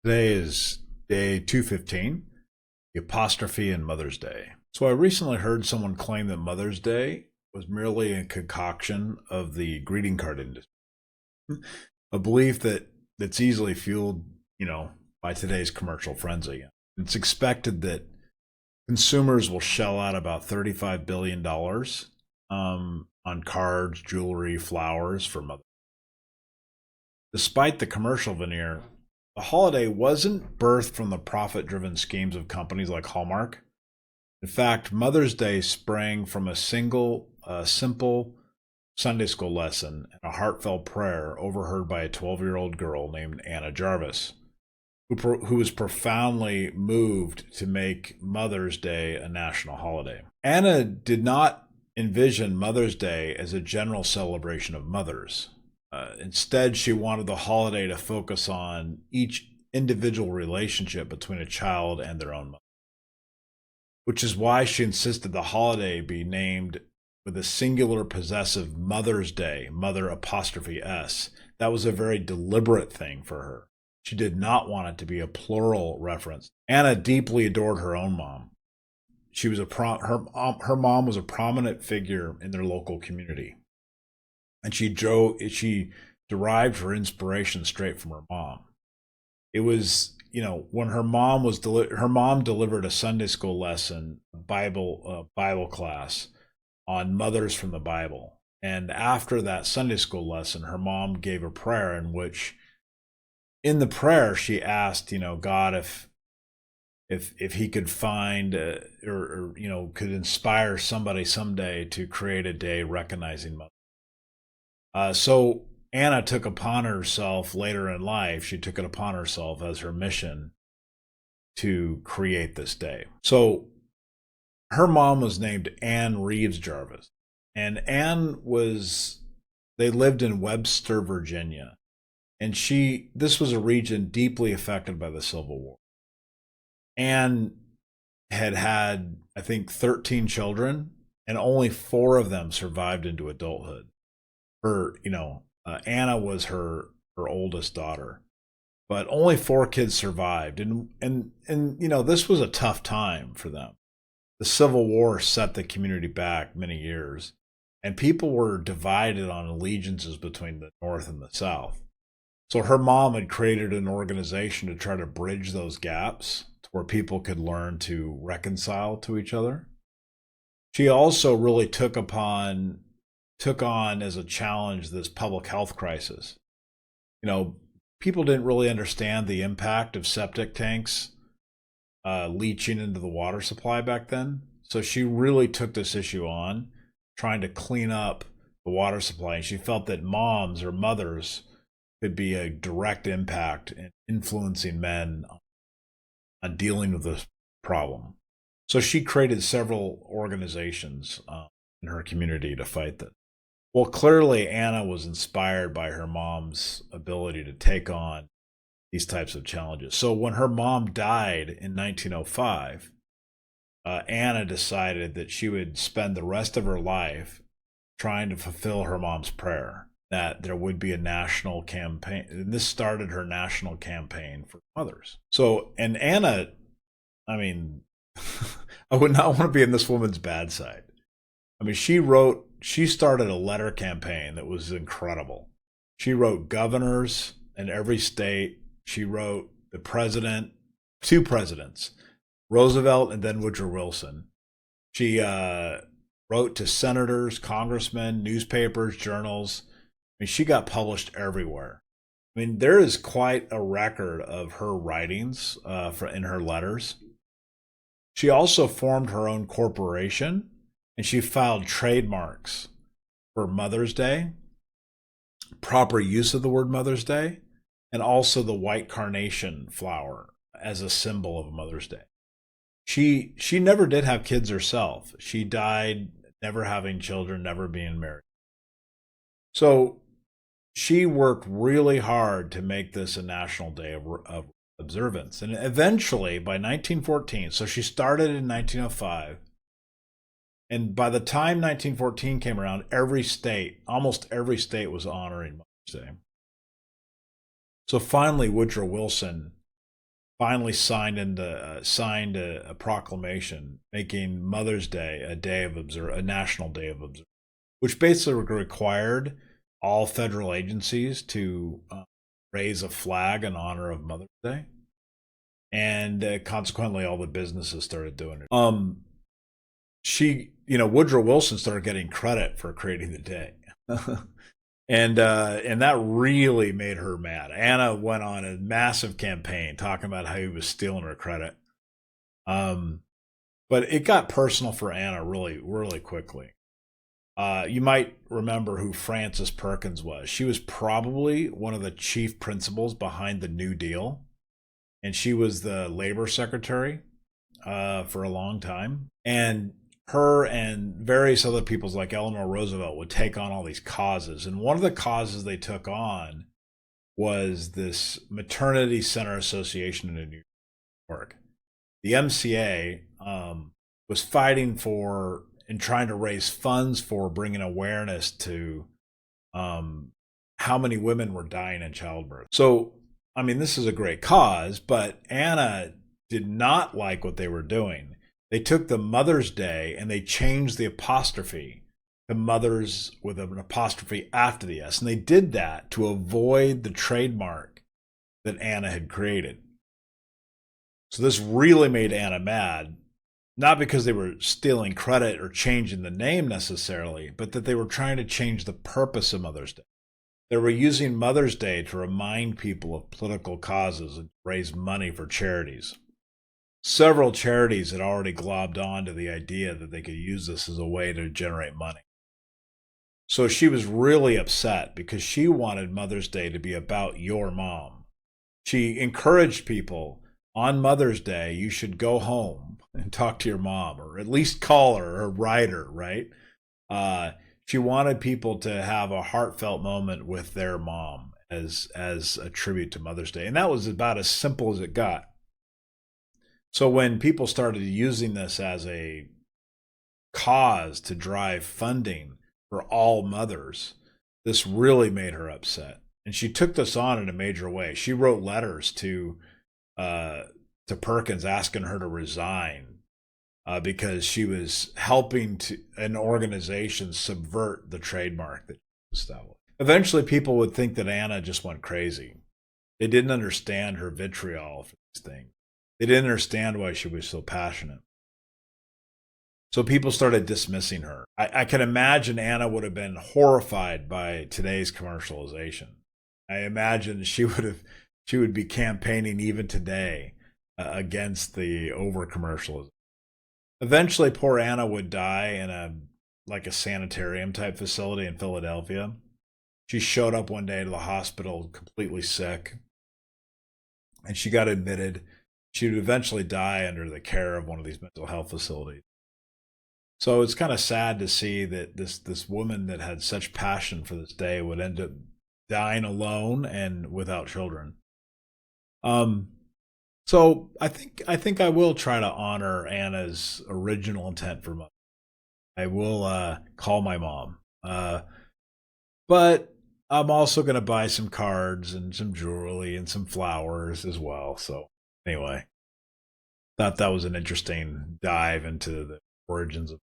Today is day 215, the Apostrophe in Mother's Day. So I recently heard someone claim that Mother's Day was merely a concoction of the greeting card industry, a belief that's easily fueled, by today's commercial frenzy. It's expected that consumers will shell out about $35 billion on cards, jewelry, flowers for Mother's Day. Despite the commercial veneer, the holiday wasn't birthed from the profit-driven schemes of companies like Hallmark. In fact, Mother's Day sprang from a simple Sunday school lesson and a heartfelt prayer overheard by a 12-year-old girl named Anna Jarvis, who was profoundly moved to make Mother's Day a national holiday. Anna did not envision Mother's Day as a general celebration of mothers. Instead, she wanted the holiday to focus on each individual relationship between a child and their own mother, which is why she insisted the holiday be named with a singular possessive Mother's Day, mother apostrophe S. That was a very deliberate thing for her. She did not want it to be a plural reference. Anna deeply adored her own mom. Her mom was a prominent figure in their local community. And she derived her inspiration straight from her mom. It was, when her mom delivered a Sunday school lesson, Bible class on mothers from the Bible. And after that Sunday school lesson, her mom gave a prayer in the prayer she asked, God, if he could find or could inspire somebody someday to create a day recognizing mothers. So Anna took upon herself later in life, she took it upon herself as her mission to create this day. So her mom was named Reeves Jarvis. And they lived in Webster, Virginia. And this was a region deeply affected by the Civil War. Anne had, I think, 13 children, and only 4 of them survived into adulthood. Anna was her oldest daughter, but only 4 kids survived. And this was a tough time for them. The Civil War set the community back many years, and people were divided on allegiances between the North and the South. So her mom had created an organization to try to bridge those gaps to where people could learn to reconcile to each other. She also really took on as a challenge this public health crisis. People didn't really understand the impact of septic tanks leaching into the water supply back then. So she really took this issue on, trying to clean up the water supply. And she felt that moms or mothers could be a direct impact in influencing men on dealing with this problem. So she created several organizations in her community to fight this. Well, clearly Anna was inspired by her mom's ability to take on these types of challenges. So when her mom died in 1905, Anna decided that she would spend the rest of her life trying to fulfill her mom's prayer, that there would be a national campaign. And this started her national campaign for mothers. So, and Anna, I would not want to be in this woman's bad side. She started a letter campaign that was incredible. She wrote governors in every state. She wrote the president, 2 presidents, Roosevelt and then Woodrow Wilson. She wrote to senators, congressmen, newspapers, journals. She got published everywhere. There is quite a record of her writings in her letters. She also formed her own corporation, and she filed trademarks for Mother's Day, proper use of the word Mother's Day, and also the white carnation flower as a symbol of Mother's Day. She never did have kids herself. She died never having children, never being married. So she worked really hard to make this a national day of observance. And eventually, by 1914, so she started in 1905, and by the time 1914 came around, almost every state was honoring Mother's Day. So finally, Woodrow Wilson finally signed a proclamation making Mother's Day a national day of observance, which basically required all federal agencies to raise a flag in honor of Mother's Day, and consequently, all the businesses started doing it. Woodrow Wilson started getting credit for creating the day. And that really made her mad. Anna went on a massive campaign talking about how he was stealing her credit. But it got personal for Anna really, really quickly. You might remember who Frances Perkins was. She was probably one of the chief principals behind the New Deal, and she was the labor secretary for a long time. And her and various other people like Eleanor Roosevelt would take on all these causes. And one of the causes they took on was this Maternity Center Association in New York. The MCA was fighting for and trying to raise funds for bringing awareness to how many women were dying in childbirth. So, I mean, this is a great cause, but Anna did not like what they were doing. They took the Mother's Day and they changed the apostrophe to Mothers with an apostrophe after the S. And they did that to avoid the trademark that Anna had created. So this really made Anna mad, not because they were stealing credit or changing the name necessarily, but that they were trying to change the purpose of Mother's Day. They were using Mother's Day to remind people of political causes and raise money for charities. Several charities had already globbed on to the idea that they could use this as a way to generate money. So she was really upset because she wanted Mother's Day to be about your mom. She encouraged people on Mother's Day, you should go home and talk to your mom, or at least call her or write her, right? She wanted people to have a heartfelt moment with their mom as a tribute to Mother's Day. And that was about as simple as it got. So when people started using this as a cause to drive funding for all mothers, this really made her upset. And she took this on in a major way. She wrote letters to Perkins asking her to resign because she was helping an organization subvert the trademark that she established. Eventually, people would think that Anna just went crazy. They didn't understand her vitriol for these things. They didn't understand why she was so passionate. So people started dismissing her. I can imagine Anna would have been horrified by today's commercialization. I imagine she would be campaigning even today against the over commercialization. Eventually, poor Anna would die in a sanitarium type facility in Philadelphia. She showed up one day to the hospital completely sick, and she got admitted. She would eventually die under the care of one of these mental health facilities. So it's kind of sad to see that this woman that had such passion for this day would end up dying alone and without children. So I think I will try to honor Anna's original intent for Mother. I will call my mom. But I'm also going to buy some cards and some jewelry and some flowers as well. So anyway, thought that was an interesting dive into the origins of